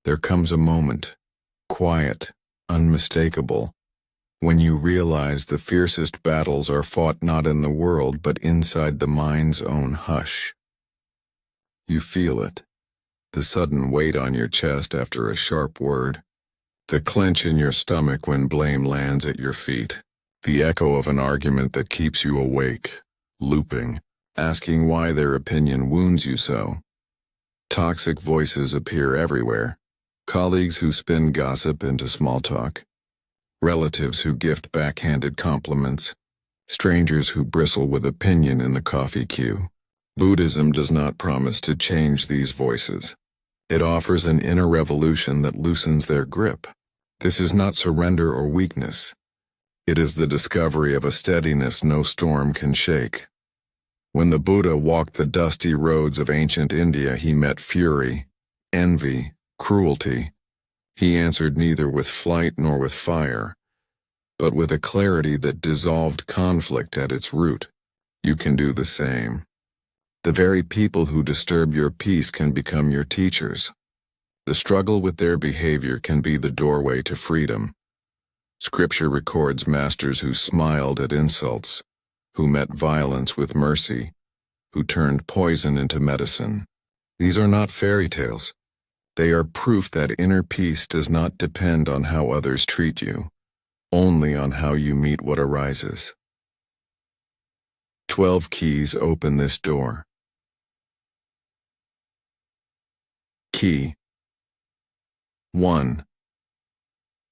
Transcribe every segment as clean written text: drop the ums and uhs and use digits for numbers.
There comes a moment, quiet, unmistakable, when you realize the fiercest battles are fought not in the world but inside the mind's own hush. You feel it, the sudden weight on your chest after a sharp word, the clench in your stomach when blame lands at your feet, the echo of an argument that keeps you awake, looping, asking why their opinion wounds you so. Toxic voices appear everywhere, colleagues who spin gossip into small talk, relatives who gift backhanded compliments, strangers who bristle with opinion in the coffee queue. Buddhism does not promise to change these voices. It offers an inner revolution that loosens their grip. This is not surrender or weakness. It is the discovery of a steadiness no storm can shake. When the Buddha walked the dusty roads of ancient India, he met fury, envy, cruelty. He answered neither with flight nor with fire, but with a clarity that dissolved conflict at its root. You can do the same. The very people who disturb your peace can become your teachers. The struggle with their behavior can be the doorway to freedom. Scripture records masters who smiled at insults, who met violence with mercy, who turned poison into medicine. These are not fairy tales. They are proof that inner peace does not depend on how others treat you, only on how you meet what arises. 12 keys open this door. Key 1.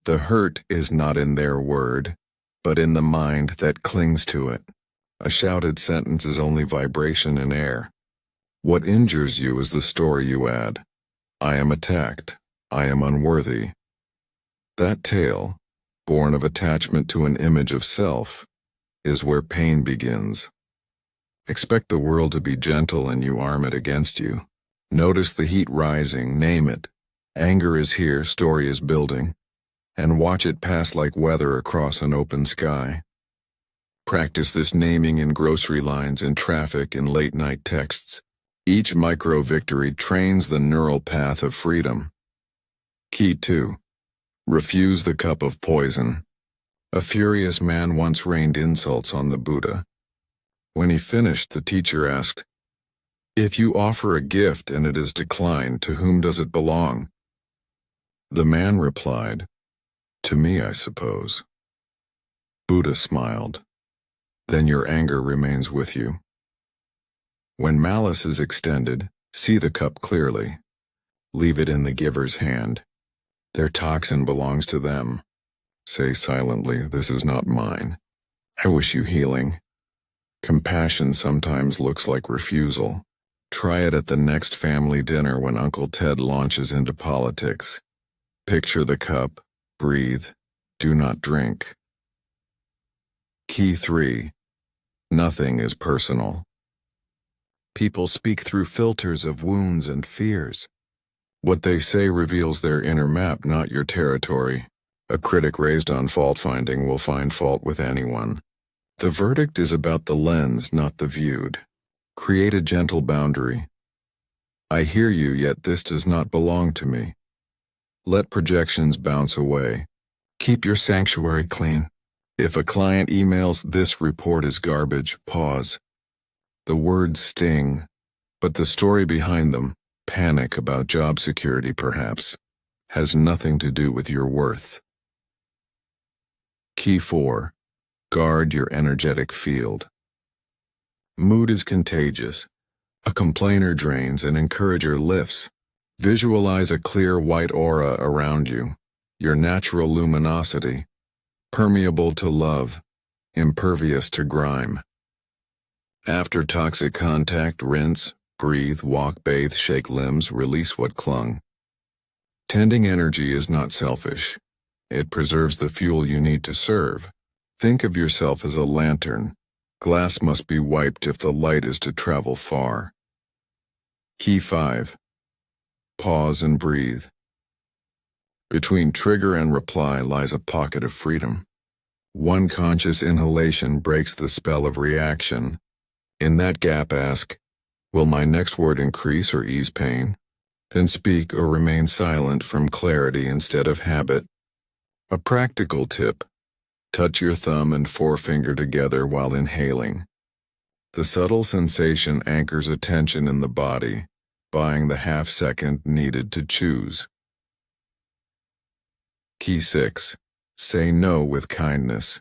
The hurt is not in their word, but in the mind that clings to it. A shouted sentence is only vibration in air. What injures you is the story you add. I am attacked. I am unworthy. That tale, born of attachment to an image of self, is where pain begins. Expect the world to be gentle and you arm it against you. Notice the heat rising, name it. Anger is here, story is building. And watch it pass like weather across an open sky. Practice this naming in grocery lines, in traffic, in late-night texts. Each micro-victory trains the neural path of freedom. Key 2. Refuse the cup of poison. A furious man once rained insults on the Buddha. When he finished, the teacher asked, "If you offer a gift and it is declined, to whom does it belong?" The man replied, "To me, I suppose." Buddha smiled. Then your anger remains with you. When malice is extended, see the cup clearly. Leave it in the giver's hand. Their toxin belongs to them. Say silently, "This is not mine. I wish you healing." Compassion sometimes looks like refusal. Try it at the next family dinner when Uncle Ted launches into politics. Picture the cup, breathe, do not drink. Key 3. Nothing is personal. People speak through filters of wounds and fears. What they say reveals their inner map, not your territory. A critic raised on fault-finding will find fault with anyone. The verdict is about the lens, not the viewed. Create a gentle boundary. I hear you, yet this does not belong to me. Let projections bounce away. Keep your sanctuary clean. If a client emails, "This report is garbage," pause. The words sting, but the story behind them, panic about job security perhaps, has nothing to do with your worth. Key 4. Guard your energetic field. Mood is contagious. A complainer drains, an encourager lifts. Visualize a clear white aura around you, your natural luminosity, permeable to love, impervious to grime. After toxic contact, rinse, breathe, walk, bathe, shake limbs, release what clung. Tending energy is not selfish. It preserves the fuel you need to serve. Think of yourself as a lantern. Glass must be wiped if the light is to travel far. Key 5. Pause and breathe. Between trigger and reply lies a pocket of freedom. One conscious inhalation breaks the spell of reaction. In that gap, ask, will my next word increase or ease pain? Then speak or remain silent from clarity instead of habit. A practical tip: touch your thumb and forefinger together while inhaling. The subtle sensation anchors attention in the body, buying the half-second needed to choose. Key 6. Say no with kindness.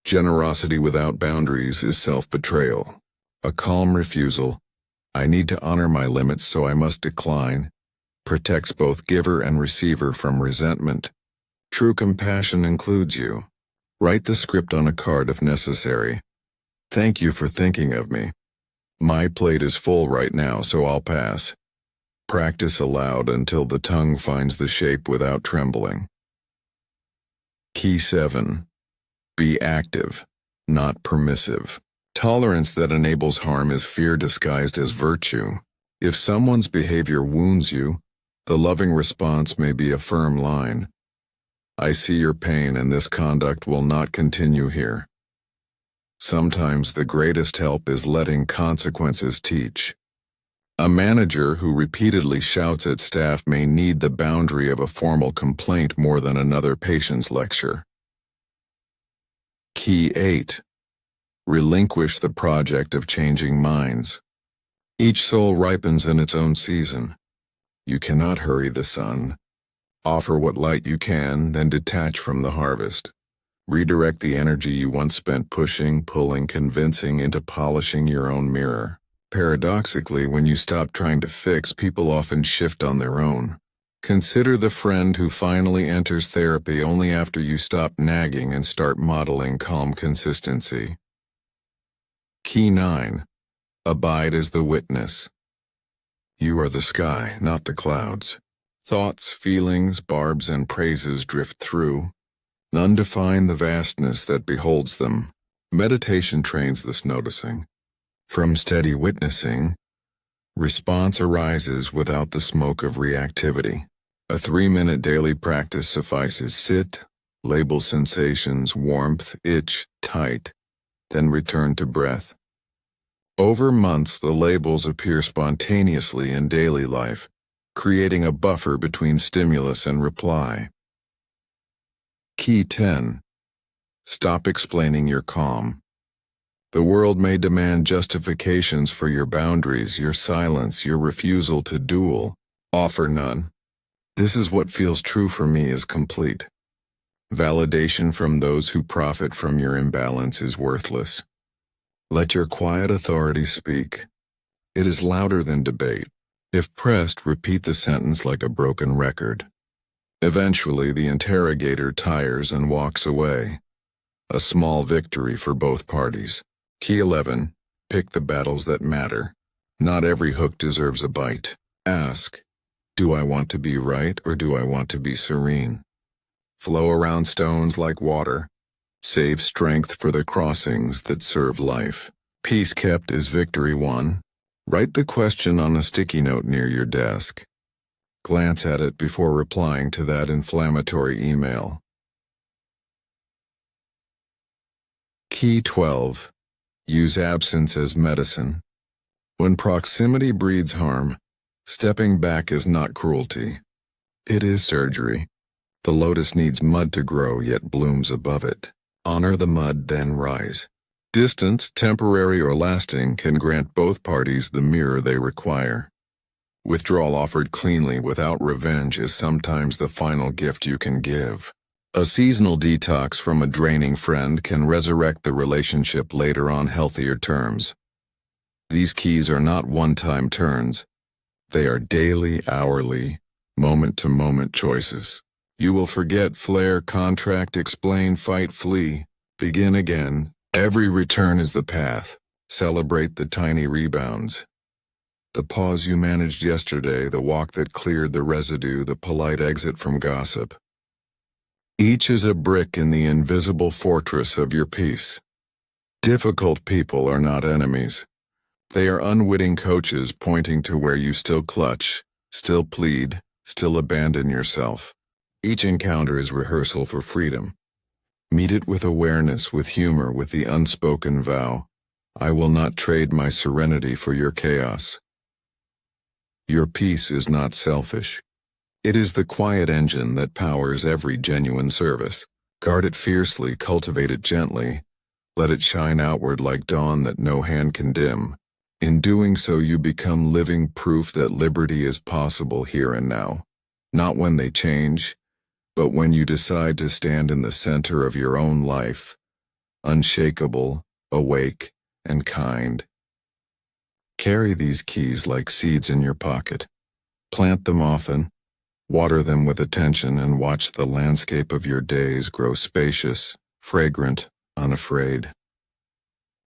Generosity without boundaries is self-betrayal. A calm refusal, "I need to honor my limits so I must decline," protects both giver and receiver from resentment. True compassion includes you. Write the script on a card if necessary. "Thank you for thinking of me. My plate is full right now, so I'll pass." Practice aloud until the tongue finds the shape without trembling. Key 7. Be active, not permissive. Tolerance that enables harm is fear disguised as virtue. If someone's behavior wounds you, the loving response may be a firm line. "I see your pain and this conduct will not continue here." Sometimes the greatest help is letting consequences teach. A manager who repeatedly shouts at staff may need the boundary of a formal complaint more than another patient's lecture. Key 8. Relinquish the project of changing minds. Each soul ripens in its own season. You cannot hurry the sun. Offer what light you can, then detach from the harvest. Redirect the energy you once spent pushing, pulling, convincing into polishing your own mirror. Paradoxically, when you stop trying to fix, people often shift on their own. Consider the friend who finally enters therapy only after you stop nagging and start modeling calm consistency. Key 9. Abide as the witness. You are the sky, not the clouds. Thoughts, feelings, barbs, and praises drift through. None define the vastness that beholds them. Meditation trains this noticing. From steady witnessing, response arises without the smoke of reactivity. A 3-minute daily practice suffices. Sit, label sensations, warmth, itch, tight, then return to breath. Over months, the labels appear spontaneously in daily life, creating a buffer between stimulus and reply. Key 10. Stop explaining your calm. The world may demand justifications for your boundaries, your silence, your refusal to duel. Offer none. "This is what feels true for me" is complete. Validation from those who profit from your imbalance is worthless. Let your quiet authority speak. It is louder than debate. If pressed, repeat the sentence like a broken record. Eventually, the interrogator tires and walks away. A small victory for both parties. Key 11. Pick the battles that matter. Not every hook deserves a bite. Ask, do I want to be right or do I want to be serene? Flow around stones like water. Save strength for the crossings that serve life. Peace kept is victory won. Write the question on a sticky note near your desk. Glance at it before replying to that inflammatory email. Key 12. Use absence as medicine. When proximity breeds harm, stepping back is not cruelty. It is surgery. The lotus needs mud to grow, yet blooms above it. Honor the mud, then rise. Distance, temporary or lasting, can grant both parties the mirror they require. Withdrawal offered cleanly without revenge is sometimes the final gift you can give. A seasonal detox from a draining friend can resurrect the relationship later on healthier terms. These keys are not one-time turns. They are daily, hourly, moment-to-moment choices. You will forget, flare, contract, explain, fight, flee. Begin again. Every return is the path. Celebrate the tiny rebounds. The pause you managed yesterday, the walk that cleared the residue, the polite exit from gossip. Each is a brick in the invisible fortress of your peace. Difficult people are not enemies. They are unwitting coaches pointing to where you still clutch, still plead, still abandon yourself. Each encounter is rehearsal for freedom. Meet it with awareness, with humor, with the unspoken vow, "I will not trade my serenity for your chaos." Your peace is not selfish. It is the quiet engine that powers every genuine service. Guard it fiercely, cultivate it gently. Let it shine outward like dawn that no hand can dim. In doing so, you become living proof that liberty is possible here and now. Not when they change, but when you decide to stand in the center of your own life, unshakable, awake, and kind. Carry these keys like seeds in your pocket. Plant them often, water them with attention, and watch the landscape of your days grow spacious, fragrant, unafraid.